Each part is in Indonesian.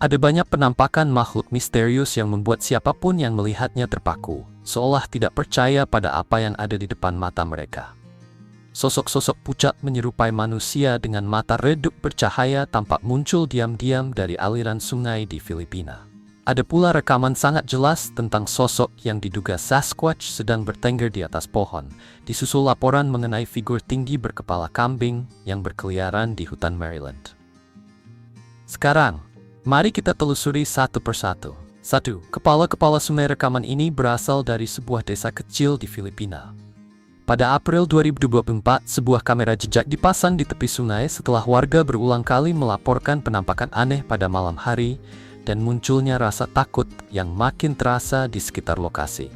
Ada banyak penampakan makhluk misterius yang membuat siapapun yang melihatnya terpaku, seolah tidak percaya pada apa yang ada di depan mata mereka. Sosok-sosok pucat menyerupai manusia dengan mata redup bercahaya tampak muncul diam-diam dari aliran sungai di Filipina. Ada pula rekaman sangat jelas tentang sosok yang diduga Sasquatch sedang bertengger di atas pohon, disusul laporan mengenai figur tinggi berkepala kambing yang berkeliaran di hutan Maryland. Sekarang, mari kita telusuri satu persatu. 1. Kepala-kepala sungai rekaman ini berasal dari sebuah desa kecil di Filipina. Pada April 2024, sebuah kamera jejak dipasang di tepi sungai setelah warga berulang kali melaporkan penampakan aneh pada malam hari dan munculnya rasa takut yang makin terasa di sekitar lokasi.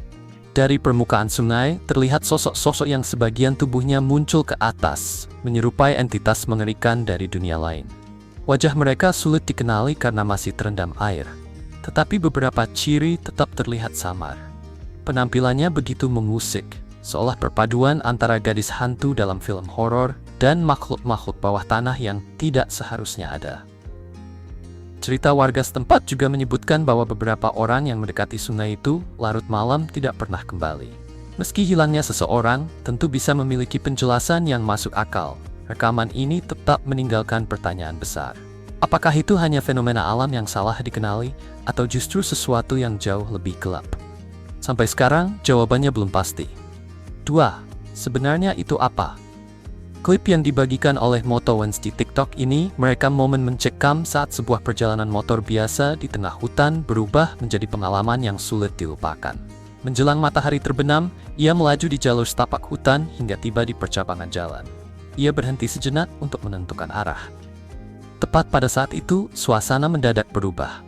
Dari permukaan sungai, terlihat sosok-sosok yang sebagian tubuhnya muncul ke atas, menyerupai entitas mengerikan dari dunia lain. Wajah mereka sulit dikenali karena masih terendam air, tetapi beberapa ciri tetap terlihat samar. Penampilannya begitu mengusik, seolah perpaduan antara gadis hantu dalam film horor dan makhluk-makhluk bawah tanah yang tidak seharusnya ada. Cerita warga setempat juga menyebutkan bahwa beberapa orang yang mendekati sungai itu larut malam tidak pernah kembali. Meski hilangnya seseorang, tentu bisa memiliki penjelasan yang masuk akal. Rekaman ini tetap meninggalkan pertanyaan besar. Apakah itu hanya fenomena alam yang salah dikenali, atau justru sesuatu yang jauh lebih gelap? Sampai sekarang, jawabannya belum pasti. 2. Sebenarnya itu apa? Klip yang dibagikan oleh Motovans di TikTok ini merekam momen mencekam saat sebuah perjalanan motor biasa di tengah hutan berubah menjadi pengalaman yang sulit dilupakan. Menjelang matahari terbenam, ia melaju di jalur setapak hutan hingga tiba di percabangan jalan. Ia berhenti sejenak untuk menentukan arah. Tepat pada saat itu, suasana mendadak berubah.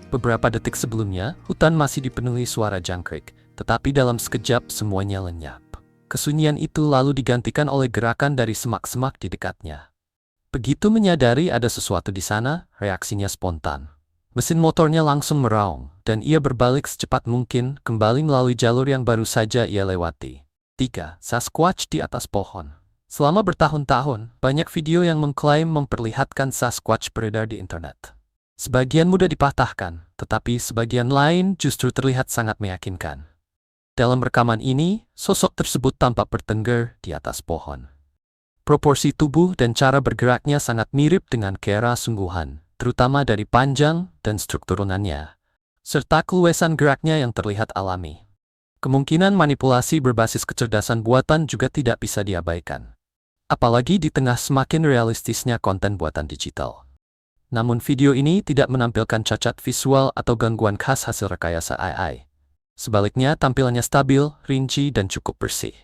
Beberapa detik sebelumnya, hutan masih dipenuhi suara jangkrik, tetapi dalam sekejap semuanya lenyap. Kesunyian itu lalu digantikan oleh gerakan dari semak-semak di dekatnya. Begitu menyadari ada sesuatu di sana, reaksinya spontan. Mesin motornya langsung meraung, dan ia berbalik secepat mungkin kembali melalui jalur yang baru saja ia lewati. 3. Sasquatch di atas pohon. Selama bertahun-tahun, banyak video yang mengklaim memperlihatkan Sasquatch beredar di internet. Sebagian mudah dipatahkan, tetapi sebagian lain justru terlihat sangat meyakinkan. Dalam rekaman ini, sosok tersebut tampak bertengger di atas pohon. Proporsi tubuh dan cara bergeraknya sangat mirip dengan kera sungguhan, terutama dari panjang dan struktur lengannya, serta keluasan geraknya yang terlihat alami. Kemungkinan manipulasi berbasis kecerdasan buatan juga tidak bisa diabaikan, apalagi di tengah semakin realistisnya konten buatan digital. Namun video ini tidak menampilkan cacat visual atau gangguan khas hasil rekayasa AI. Sebaliknya, tampilannya stabil, rinci, dan cukup bersih.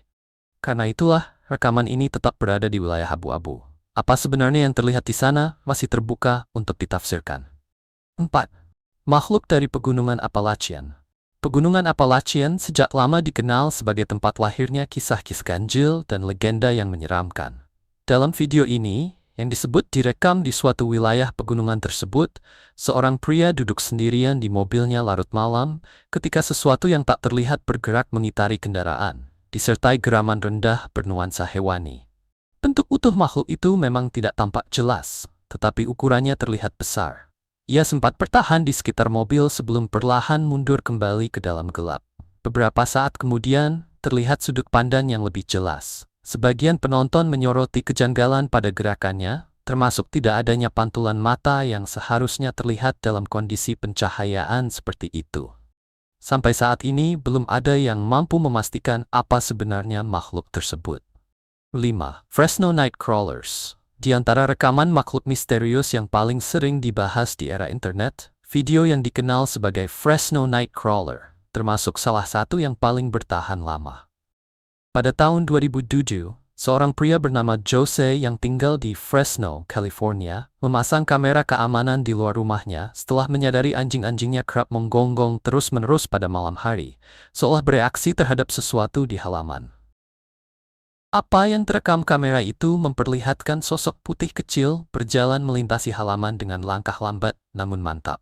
Karena itulah, rekaman ini tetap berada di wilayah abu-abu. Apa sebenarnya yang terlihat di sana masih terbuka untuk ditafsirkan. 4. Makhluk dari Pegunungan Appalachian. Pegunungan Appalachian sejak lama dikenal sebagai tempat lahirnya kisah-kisah ganjil dan legenda yang menyeramkan. Dalam video ini, yang disebut direkam di suatu wilayah pegunungan tersebut, seorang pria duduk sendirian di mobilnya larut malam ketika sesuatu yang tak terlihat bergerak mengitari kendaraan, disertai geraman rendah bernuansa hewani. Bentuk utuh makhluk itu memang tidak tampak jelas, tetapi ukurannya terlihat besar. Ia sempat bertahan di sekitar mobil sebelum perlahan mundur kembali ke dalam gelap. Beberapa saat kemudian, terlihat sudut pandang yang lebih jelas. Sebagian penonton menyoroti kejanggalan pada gerakannya, termasuk tidak adanya pantulan mata yang seharusnya terlihat dalam kondisi pencahayaan seperti itu. Sampai saat ini, belum ada yang mampu memastikan apa sebenarnya makhluk tersebut. 5. Fresno Nightcrawlers. Di antara rekaman makhluk misterius yang paling sering dibahas di era internet, video yang dikenal sebagai Fresno Nightcrawler, termasuk salah satu yang paling bertahan lama. Pada tahun 2007, seorang pria bernama Jose yang tinggal di Fresno, California, memasang kamera keamanan di luar rumahnya setelah menyadari anjing-anjingnya kerap menggonggong terus-menerus pada malam hari, seolah bereaksi terhadap sesuatu di halaman. Apa yang terekam kamera itu memperlihatkan sosok putih kecil berjalan melintasi halaman dengan langkah lambat namun mantap.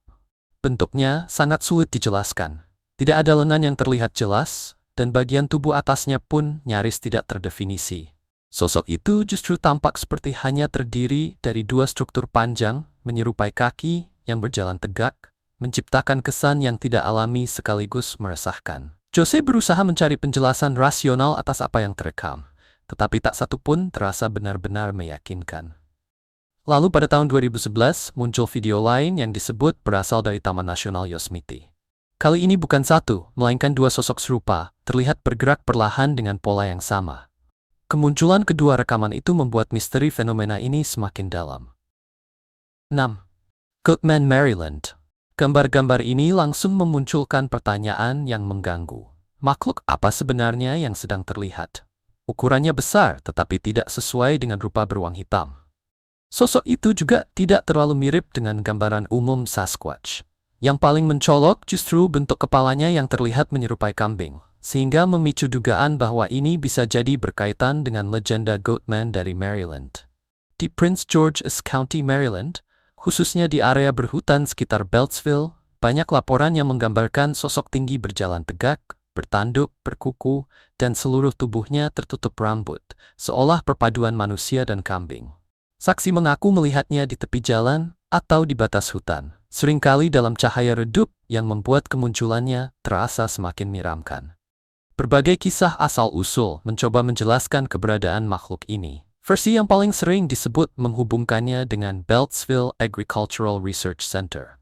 Bentuknya sangat sulit dijelaskan. Tidak ada lengan yang terlihat jelas, dan bagian tubuh atasnya pun nyaris tidak terdefinisi. Sosok itu justru tampak seperti hanya terdiri dari dua struktur panjang, menyerupai kaki, yang berjalan tegak, menciptakan kesan yang tidak alami sekaligus meresahkan. Jose berusaha mencari penjelasan rasional atas apa yang terekam, tetapi tak satu pun terasa benar-benar meyakinkan. Lalu pada tahun 2011 muncul video lain yang disebut berasal dari Taman Nasional Yosemite. Kali ini bukan satu, melainkan dua sosok serupa, terlihat bergerak perlahan dengan pola yang sama. Kemunculan kedua rekaman itu membuat misteri fenomena ini semakin dalam. 6. Goatman, Maryland. Gambar-gambar ini langsung memunculkan pertanyaan yang mengganggu. Makhluk apa sebenarnya yang sedang terlihat? Ukurannya besar tetapi tidak sesuai dengan rupa beruang hitam. Sosok itu juga tidak terlalu mirip dengan gambaran umum Sasquatch. Yang paling mencolok justru bentuk kepalanya yang terlihat menyerupai kambing, sehingga memicu dugaan bahwa ini bisa jadi berkaitan dengan legenda Goatman dari Maryland. Di Prince George's County, Maryland, khususnya di area berhutan sekitar Beltsville, banyak laporan yang menggambarkan sosok tinggi berjalan tegak, bertanduk, berkuku, dan seluruh tubuhnya tertutup rambut, seolah perpaduan manusia dan kambing. Saksi mengaku melihatnya di tepi jalan atau di batas hutan, seringkali dalam cahaya redup yang membuat kemunculannya terasa semakin menyeramkan. Berbagai kisah asal-usul mencoba menjelaskan keberadaan makhluk ini. Versi yang paling sering disebut menghubungkannya dengan Beltsville Agricultural Research Center.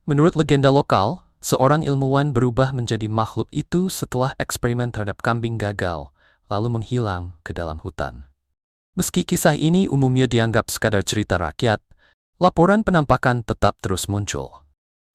Menurut legenda lokal, seorang ilmuwan berubah menjadi makhluk itu setelah eksperimen terhadap kambing gagal, lalu menghilang ke dalam hutan. Meski kisah ini umumnya dianggap sekadar cerita rakyat, laporan penampakan tetap terus muncul.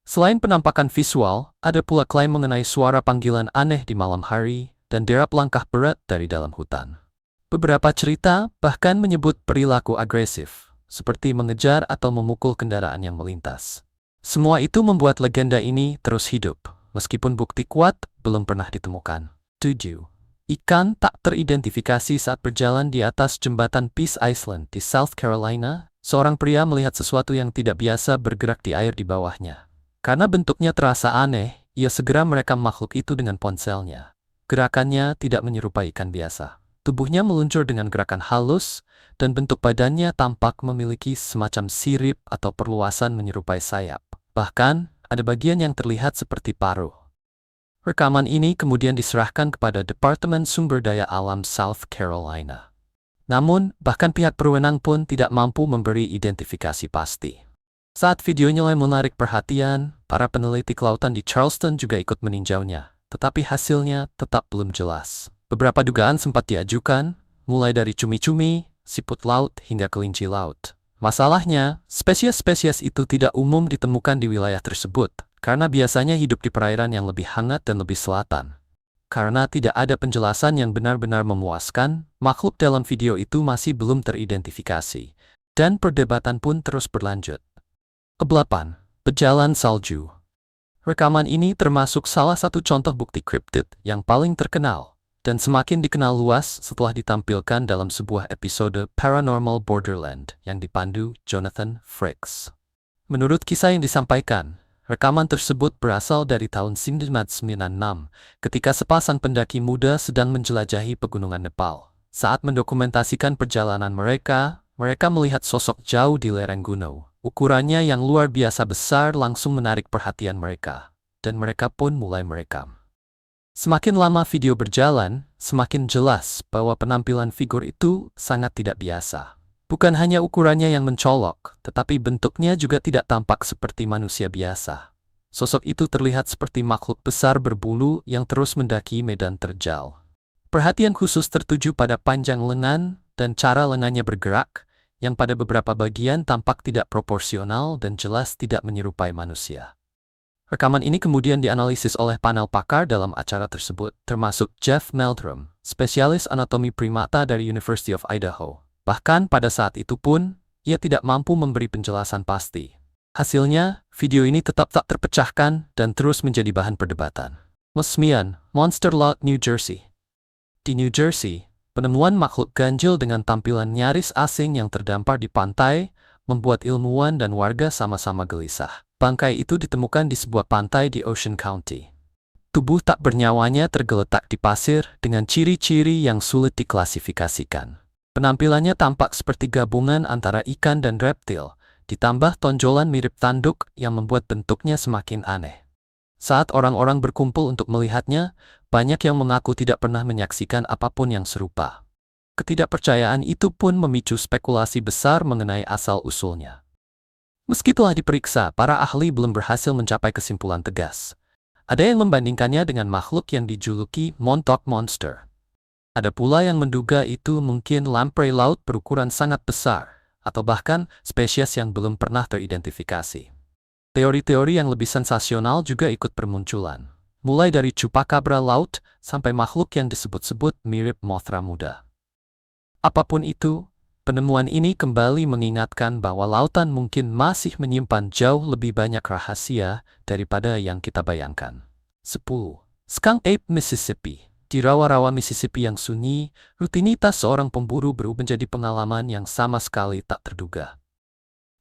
Selain penampakan visual, ada pula klaim mengenai suara panggilan aneh di malam hari dan derap langkah berat dari dalam hutan. Beberapa cerita bahkan menyebut perilaku agresif, seperti mengejar atau memukul kendaraan yang melintas. Semua itu membuat legenda ini terus hidup, meskipun bukti kuat belum pernah ditemukan. 7. Ikan tak teridentifikasi saat berjalan di atas jembatan Peace Island di South Carolina. Seorang pria melihat sesuatu yang tidak biasa bergerak di air di bawahnya. Karena bentuknya terasa aneh, ia segera merekam makhluk itu dengan ponselnya. Gerakannya tidak menyerupai ikan biasa. Tubuhnya meluncur dengan gerakan halus, dan bentuk badannya tampak memiliki semacam sirip atau perluasan menyerupai sayap. Bahkan, ada bagian yang terlihat seperti paruh. Rekaman ini kemudian diserahkan kepada Departemen Sumber Daya Alam South Carolina. Namun, bahkan pihak berwenang pun tidak mampu memberi identifikasi pasti. Saat videonya mulai menarik perhatian, para peneliti kelautan di Charleston juga ikut meninjaunya, tetapi hasilnya tetap belum jelas. Beberapa dugaan sempat diajukan, mulai dari cumi-cumi, siput laut, hingga kelinci laut. Masalahnya, spesies-spesies itu tidak umum ditemukan di wilayah tersebut, karena biasanya hidup di perairan yang lebih hangat dan lebih selatan. Karena tidak ada penjelasan yang benar-benar memuaskan, makhluk dalam video itu masih belum teridentifikasi, dan perdebatan pun terus berlanjut. 8. Pejalan salju. Rekaman ini termasuk salah satu contoh bukti kriptid yang paling terkenal, dan semakin dikenal luas setelah ditampilkan dalam sebuah episode Paranormal Borderland yang dipandu Jonathan Frakes. Menurut kisah yang disampaikan, rekaman tersebut berasal dari tahun 1996, ketika sepasang pendaki muda sedang menjelajahi pegunungan Nepal. Saat mendokumentasikan perjalanan mereka melihat sosok jauh di lereng gunung. Ukurannya yang luar biasa besar langsung menarik perhatian mereka, dan mereka pun mulai merekam. Semakin lama video berjalan, semakin jelas bahwa penampilan figur itu sangat tidak biasa. Bukan hanya ukurannya yang mencolok, tetapi bentuknya juga tidak tampak seperti manusia biasa. Sosok itu terlihat seperti makhluk besar berbulu yang terus mendaki medan terjal. Perhatian khusus tertuju pada panjang lengan dan cara lengannya bergerak, yang pada beberapa bagian tampak tidak proporsional dan jelas tidak menyerupai manusia. Rekaman ini kemudian dianalisis oleh panel pakar dalam acara tersebut, termasuk Jeff Meldrum, spesialis anatomi primata dari University of Idaho. Bahkan pada saat itu pun, ia tidak mampu memberi penjelasan pasti. Hasilnya, video ini tetap tak terpecahkan dan terus menjadi bahan perdebatan. Mesmian, Monster Lodge, New Jersey. Di New Jersey, penemuan makhluk ganjil dengan tampilan nyaris asing yang terdampar di pantai membuat ilmuwan dan warga sama-sama gelisah. Bangkai itu ditemukan di sebuah pantai di Ocean County. Tubuh tak bernyawanya tergeletak di pasir dengan ciri-ciri yang sulit diklasifikasikan. Penampilannya tampak seperti gabungan antara ikan dan reptil, ditambah tonjolan mirip tanduk yang membuat bentuknya semakin aneh. Saat orang-orang berkumpul untuk melihatnya, banyak yang mengaku tidak pernah menyaksikan apapun yang serupa. Ketidakpercayaan itu pun memicu spekulasi besar mengenai asal-usulnya. Meski telah diperiksa, para ahli belum berhasil mencapai kesimpulan tegas. Ada yang membandingkannya dengan makhluk yang dijuluki Montauk Monster. Ada pula yang menduga itu mungkin lamprey laut berukuran sangat besar, atau bahkan spesies yang belum pernah teridentifikasi. Teori-teori yang lebih sensasional juga ikut bermunculan, mulai dari chupacabra laut sampai makhluk yang disebut-sebut mirip Mothra muda. Apapun itu, penemuan ini kembali mengingatkan bahwa lautan mungkin masih menyimpan jauh lebih banyak rahasia daripada yang kita bayangkan. 10. Skunk Ape Mississippi. Di rawa-rawa Mississippi yang sunyi, rutinitas seorang pemburu berubah menjadi pengalaman yang sama sekali tak terduga.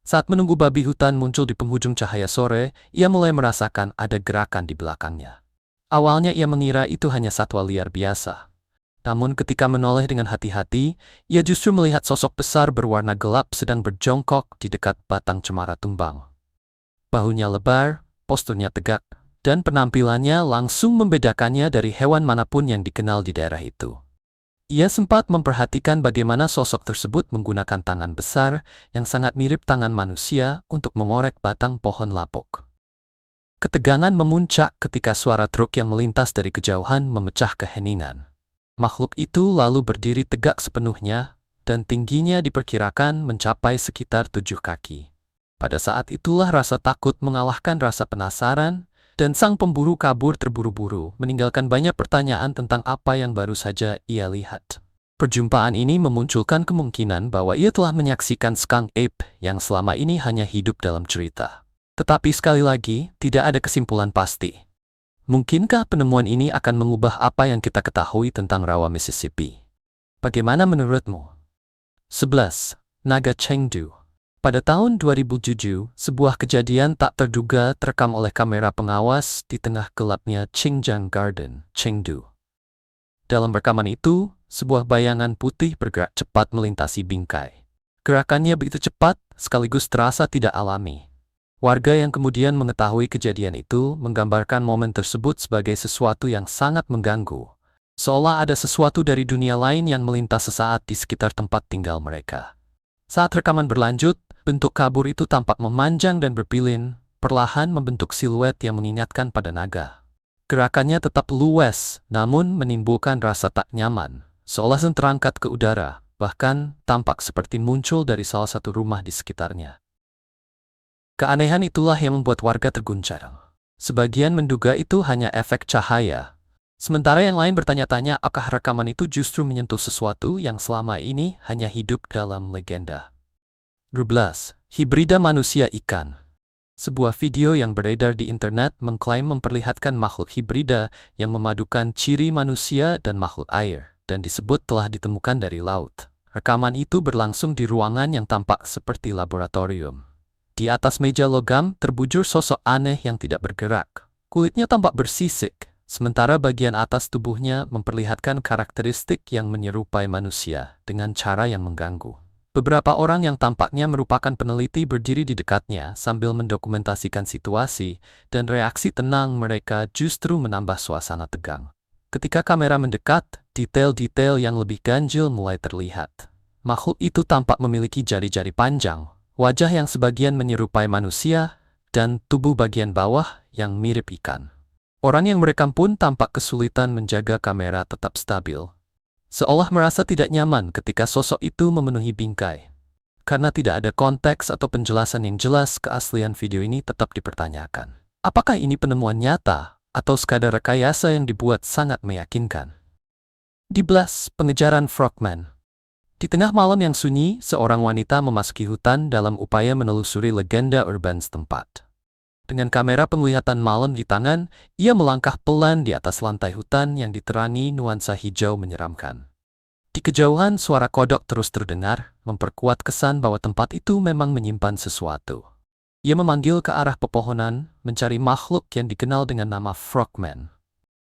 Saat menunggu babi hutan muncul di penghujung cahaya sore, ia mulai merasakan ada gerakan di belakangnya. Awalnya ia mengira itu hanya satwa liar biasa. Namun ketika menoleh dengan hati-hati, ia justru melihat sosok besar berwarna gelap sedang berjongkok di dekat batang cemara tumbang. Bahunya lebar, posturnya tegak, dan penampilannya langsung membedakannya dari hewan manapun yang dikenal di daerah itu. Ia sempat memperhatikan bagaimana sosok tersebut menggunakan tangan besar yang sangat mirip tangan manusia untuk mengorek batang pohon lapuk. Ketegangan memuncak ketika suara truk yang melintas dari kejauhan memecah keheningan. Makhluk itu lalu berdiri tegak sepenuhnya, dan tingginya diperkirakan mencapai sekitar 7 kaki. Pada saat itulah rasa takut mengalahkan rasa penasaran, dan sang pemburu kabur terburu-buru, meninggalkan banyak pertanyaan tentang apa yang baru saja ia lihat. Perjumpaan ini memunculkan kemungkinan bahwa ia telah menyaksikan skunk ape yang selama ini hanya hidup dalam cerita. Tetapi sekali lagi, tidak ada kesimpulan pasti. Mungkinkah penemuan ini akan mengubah apa yang kita ketahui tentang rawa Mississippi? Bagaimana menurutmu? 11. Naga Chengdu. Pada tahun 2007, sebuah kejadian tak terduga terekam oleh kamera pengawas di tengah gelapnya Qingjiang Garden, Chengdu. Dalam rekaman itu, sebuah bayangan putih bergerak cepat melintasi bingkai. Gerakannya begitu cepat, sekaligus terasa tidak alami. Warga yang kemudian mengetahui kejadian itu menggambarkan momen tersebut sebagai sesuatu yang sangat mengganggu, seolah ada sesuatu dari dunia lain yang melintas sesaat di sekitar tempat tinggal mereka. Saat rekaman berlanjut, bentuk kabur itu tampak memanjang dan berpilin, perlahan membentuk siluet yang mengingatkan pada naga. Gerakannya tetap luwes, namun menimbulkan rasa tak nyaman, seolah terangkat ke udara, bahkan tampak seperti muncul dari salah satu rumah di sekitarnya. Keanehan itulah yang membuat warga terguncang. Sebagian menduga itu hanya efek cahaya, sementara yang lain bertanya-tanya apakah rekaman itu justru menyentuh sesuatu yang selama ini hanya hidup dalam legenda. 12. Hibrida manusia ikan. Sebuah video yang beredar di internet mengklaim memperlihatkan makhluk hibrida yang memadukan ciri manusia dan makhluk air, dan disebut telah ditemukan dari laut. Rekaman itu berlangsung di ruangan yang tampak seperti laboratorium. Di atas meja logam terbujur sosok aneh yang tidak bergerak. Kulitnya tampak bersisik, sementara bagian atas tubuhnya memperlihatkan karakteristik yang menyerupai manusia dengan cara yang mengganggu. Beberapa orang yang tampaknya merupakan peneliti berdiri di dekatnya sambil mendokumentasikan situasi, dan reaksi tenang mereka justru menambah suasana tegang. Ketika kamera mendekat, detail-detail yang lebih ganjil mulai terlihat. Makhluk itu tampak memiliki jari-jari panjang, wajah yang sebagian menyerupai manusia, dan tubuh bagian bawah yang mirip ikan. Orang yang merekam pun tampak kesulitan menjaga kamera tetap stabil, seolah merasa tidak nyaman ketika sosok itu memenuhi bingkai. Karena tidak ada konteks atau penjelasan yang jelas, keaslian video ini tetap dipertanyakan. Apakah ini penemuan nyata, atau sekadar rekayasa yang dibuat sangat meyakinkan? 12. Pengejaran Frogman. Di tengah malam yang sunyi, seorang wanita memasuki hutan dalam upaya menelusuri legenda urban setempat. Dengan kamera penglihatan malam di tangan, ia melangkah pelan di atas lantai hutan yang diterangi nuansa hijau menyeramkan. Di kejauhan, suara kodok terus terdengar, memperkuat kesan bahwa tempat itu memang menyimpan sesuatu. Ia memanggil ke arah pepohonan, mencari makhluk yang dikenal dengan nama Frogman.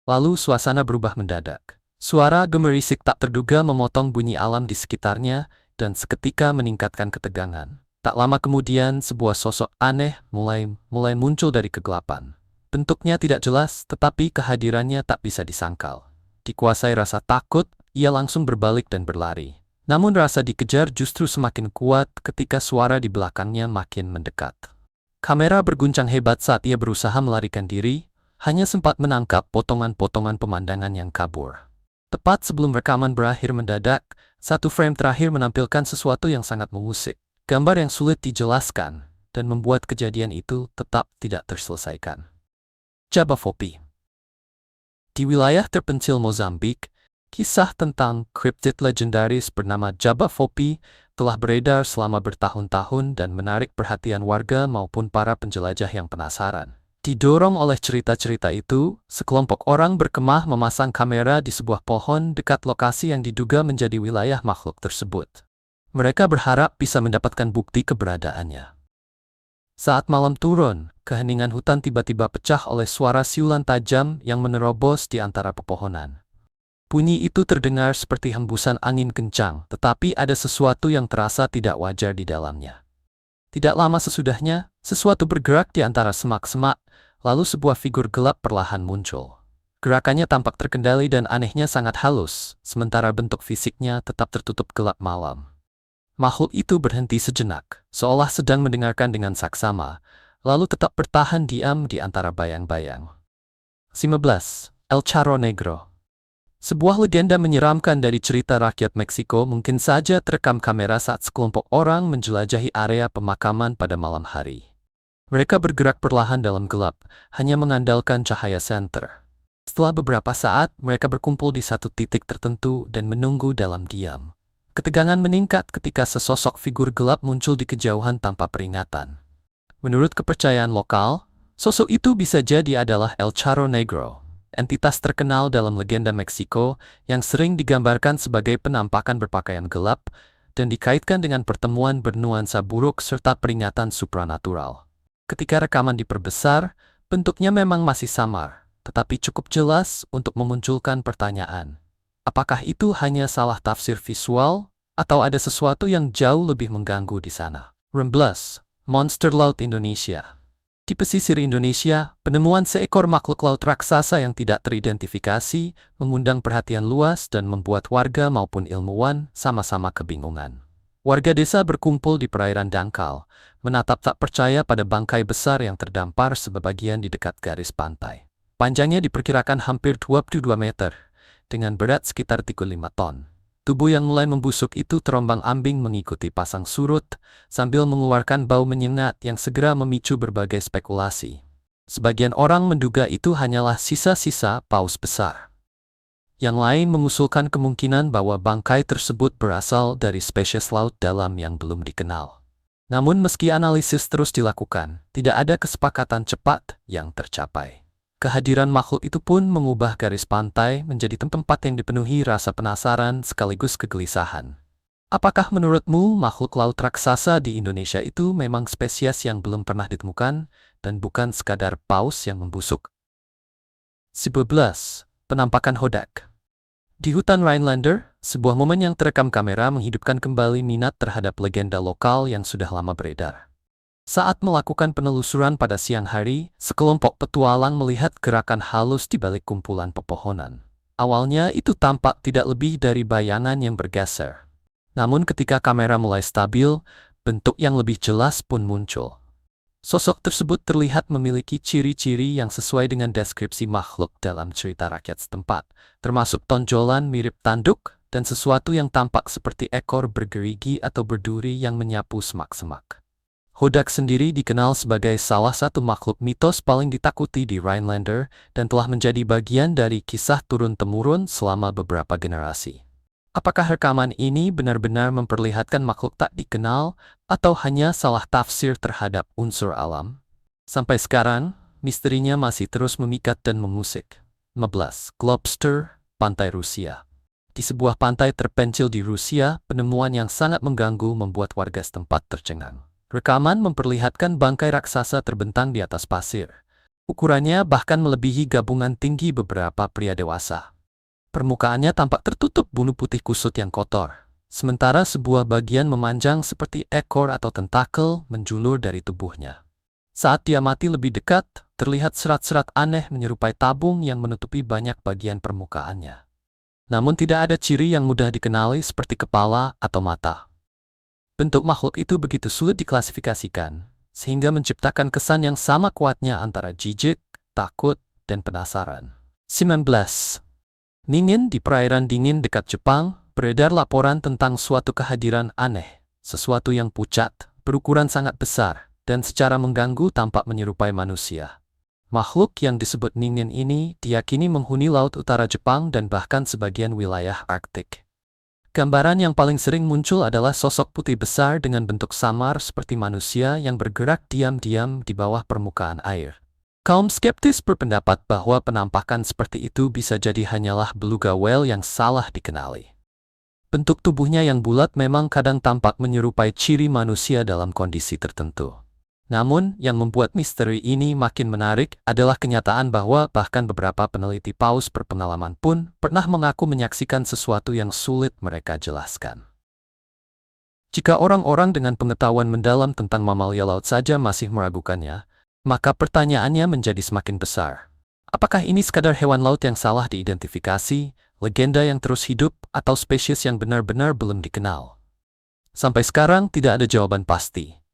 Lalu suasana berubah mendadak. Suara gemerisik tak terduga memotong bunyi alam di sekitarnya, dan seketika meningkatkan ketegangan. Tak lama kemudian, sebuah sosok aneh mulai muncul dari kegelapan. Bentuknya tidak jelas, tetapi kehadirannya tak bisa disangkal. Dikuasai rasa takut, ia langsung berbalik dan berlari. Namun rasa dikejar justru semakin kuat ketika suara di belakangnya makin mendekat. Kamera berguncang hebat saat ia berusaha melarikan diri, hanya sempat menangkap potongan-potongan pemandangan yang kabur. Tepat sebelum rekaman berakhir mendadak, satu frame terakhir menampilkan sesuatu yang sangat mengusik. Gambar yang sulit dijelaskan, dan membuat kejadian itu tetap tidak terselesaikan. Jabba Vopi. Di wilayah terpencil Mozambik, kisah tentang kriptid legendaris bernama Jabba Vopi telah beredar selama bertahun-tahun dan menarik perhatian warga maupun para penjelajah yang penasaran. Didorong oleh cerita-cerita itu, sekelompok orang berkemah memasang kamera di sebuah pohon dekat lokasi yang diduga menjadi wilayah makhluk tersebut. Mereka berharap bisa mendapatkan bukti keberadaannya. Saat malam turun, keheningan hutan tiba-tiba pecah oleh suara siulan tajam yang menerobos di antara pepohonan. Bunyi itu terdengar seperti hembusan angin kencang, tetapi ada sesuatu yang terasa tidak wajar di dalamnya. Tidak lama sesudahnya, sesuatu bergerak di antara semak-semak, lalu sebuah figur gelap perlahan muncul. Gerakannya tampak terkendali dan anehnya sangat halus, sementara bentuk fisiknya tetap tertutup gelap malam. Makhluk itu berhenti sejenak, seolah sedang mendengarkan dengan saksama, lalu tetap bertahan diam di antara bayang-bayang. 15. El Charro Negro. Sebuah legenda menyeramkan dari cerita rakyat Meksiko mungkin saja terekam kamera saat sekelompok orang menjelajahi area pemakaman pada malam hari. Mereka bergerak perlahan dalam gelap, hanya mengandalkan cahaya senter. Setelah beberapa saat, mereka berkumpul di satu titik tertentu dan menunggu dalam diam. Ketegangan meningkat ketika sesosok figur gelap muncul di kejauhan tanpa peringatan. Menurut kepercayaan lokal, sosok itu bisa jadi adalah El Charro Negro, entitas terkenal dalam legenda Meksiko yang sering digambarkan sebagai penampakan berpakaian gelap dan dikaitkan dengan pertemuan bernuansa buruk serta peringatan supranatural. Ketika rekaman diperbesar, bentuknya memang masih samar, tetapi cukup jelas untuk memunculkan pertanyaan. Apakah itu hanya salah tafsir visual, atau ada sesuatu yang jauh lebih mengganggu di sana? 16. Monster Laut Indonesia. Di pesisir Indonesia, penemuan seekor makhluk laut raksasa yang tidak teridentifikasi mengundang perhatian luas dan membuat warga maupun ilmuwan sama-sama kebingungan. Warga desa berkumpul di perairan dangkal, menatap tak percaya pada bangkai besar yang terdampar sebagian di dekat garis pantai. Panjangnya diperkirakan hampir 22 meter, dengan berat sekitar 35 ton. Tubuh yang mulai membusuk itu terombang-ambing mengikuti pasang surut, sambil mengeluarkan bau menyengat yang segera memicu berbagai spekulasi. Sebagian orang menduga itu hanyalah sisa-sisa paus besar. Yang lain mengusulkan kemungkinan bahwa bangkai tersebut berasal dari spesies laut dalam yang belum dikenal. Namun meski analisis terus dilakukan, tidak ada kesepakatan cepat yang tercapai. Kehadiran makhluk itu pun mengubah garis pantai menjadi tempat yang dipenuhi rasa penasaran sekaligus kegelisahan. Apakah menurutmu makhluk laut raksasa di Indonesia itu memang spesies yang belum pernah ditemukan dan bukan sekadar paus yang membusuk? 11. Penampakan Hodak. Di hutan Rhinelander, sebuah momen yang terekam kamera menghidupkan kembali minat terhadap legenda lokal yang sudah lama beredar. Saat melakukan penelusuran pada siang hari, sekelompok petualang melihat gerakan halus di balik kumpulan pepohonan. Awalnya itu tampak tidak lebih dari bayangan yang bergeser. Namun ketika kamera mulai stabil, bentuk yang lebih jelas pun muncul. Sosok tersebut terlihat memiliki ciri-ciri yang sesuai dengan deskripsi makhluk dalam cerita rakyat setempat, termasuk tonjolan mirip tanduk dan sesuatu yang tampak seperti ekor bergerigi atau berduri yang menyapu semak-semak. Hodak sendiri dikenal sebagai salah satu makhluk mitos paling ditakuti di Rhinelander dan telah menjadi bagian dari kisah turun-temurun selama beberapa generasi. Apakah rekaman ini benar-benar memperlihatkan makhluk tak dikenal atau hanya salah tafsir terhadap unsur alam? Sampai sekarang, misterinya masih terus memikat dan mengusik. 15. Globster, Pantai Rusia. Di sebuah pantai terpencil di Rusia, penemuan yang sangat mengganggu membuat warga setempat tercengang. Rekaman memperlihatkan bangkai raksasa terbentang di atas pasir. Ukurannya bahkan melebihi gabungan tinggi beberapa pria dewasa. Permukaannya tampak tertutup bulu putih kusut yang kotor, sementara sebuah bagian memanjang seperti ekor atau tentakel menjulur dari tubuhnya. Saat dia mati lebih dekat, terlihat serat-serat aneh menyerupai tabung yang menutupi banyak bagian permukaannya. Namun tidak ada ciri yang mudah dikenali seperti kepala atau mata. Bentuk makhluk itu begitu sulit diklasifikasikan, sehingga menciptakan kesan yang sama kuatnya antara jijik, takut, dan penasaran. 19. Ningin di perairan dingin dekat Jepang, beredar laporan tentang suatu kehadiran aneh, sesuatu yang pucat, berukuran sangat besar, dan secara mengganggu tampak menyerupai manusia. Makhluk yang disebut Ningin ini diyakini menghuni laut utara Jepang dan bahkan sebagian wilayah Arktik. Gambaran yang paling sering muncul adalah sosok putih besar dengan bentuk samar seperti manusia yang bergerak diam-diam di bawah permukaan air. Kaum skeptis berpendapat bahwa penampakan seperti itu bisa jadi hanyalah beluga whale yang salah dikenali. Bentuk tubuhnya yang bulat memang kadang tampak menyerupai ciri manusia dalam kondisi tertentu. Namun, yang membuat misteri ini makin menarik adalah kenyataan bahwa bahkan beberapa peneliti paus berpengalaman pun pernah mengaku menyaksikan sesuatu yang sulit mereka jelaskan. Jika orang-orang dengan pengetahuan mendalam tentang mamalia laut saja masih meragukannya, maka pertanyaannya menjadi semakin besar. Apakah ini sekadar hewan laut yang salah diidentifikasi, legenda yang terus hidup, atau spesies yang benar-benar belum dikenal? Sampai sekarang tidak ada jawaban pasti.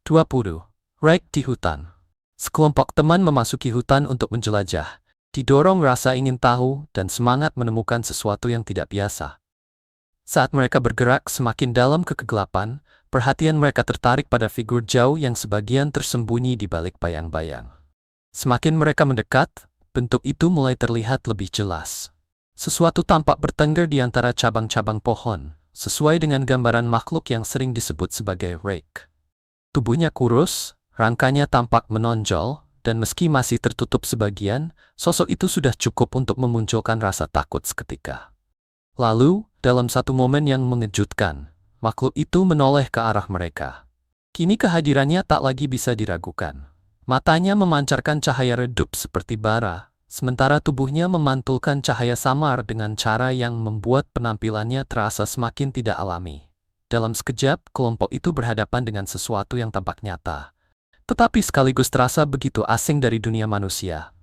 20. Rake di hutan. Sekelompok teman memasuki hutan untuk menjelajah, didorong rasa ingin tahu dan semangat menemukan sesuatu yang tidak biasa. Saat mereka bergerak semakin dalam ke kegelapan, perhatian mereka tertarik pada figur jauh yang sebagian tersembunyi di balik bayang-bayang. Semakin mereka mendekat, bentuk itu mulai terlihat lebih jelas. Sesuatu tampak bertengger di antara cabang-cabang pohon, sesuai dengan gambaran makhluk yang sering disebut sebagai rake. Tubuhnya kurus, rangkanya tampak menonjol, dan meski masih tertutup sebagian, sosok itu sudah cukup untuk memunculkan rasa takut seketika. Lalu, dalam satu momen yang mengejutkan, makhluk itu menoleh ke arah mereka. Kini kehadirannya tak lagi bisa diragukan. Matanya memancarkan cahaya redup seperti bara, sementara tubuhnya memantulkan cahaya samar dengan cara yang membuat penampilannya terasa semakin tidak alami. Dalam sekejap, kelompok itu berhadapan dengan sesuatu yang tampak nyata, tetapi sekaligus terasa begitu asing dari dunia manusia.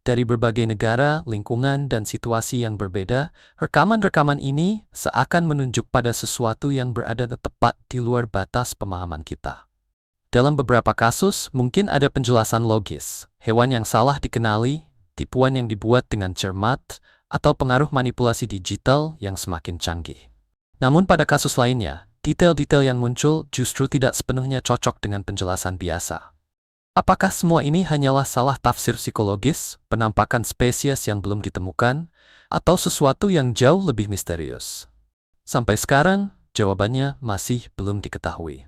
Dari berbagai negara, lingkungan, dan situasi yang berbeda, rekaman-rekaman ini seakan menunjuk pada sesuatu yang berada tepat di luar batas pemahaman kita. Dalam beberapa kasus, mungkin ada penjelasan logis, hewan yang salah dikenali, tipuan yang dibuat dengan cermat, atau pengaruh manipulasi digital yang semakin canggih. Namun pada kasus lainnya, detail-detail yang muncul justru tidak sepenuhnya cocok dengan penjelasan biasa. Apakah semua ini hanyalah salah tafsir psikologis, penampakan spesies yang belum ditemukan, atau sesuatu yang jauh lebih misterius? Sampai sekarang, jawabannya masih belum diketahui.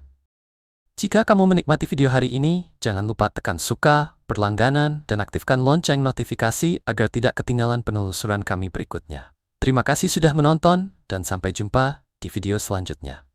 Jika kamu menikmati video hari ini, jangan lupa tekan suka, berlangganan, dan aktifkan lonceng notifikasi agar tidak ketinggalan penelusuran kami berikutnya. Terima kasih sudah menonton, dan sampai jumpa di video selanjutnya.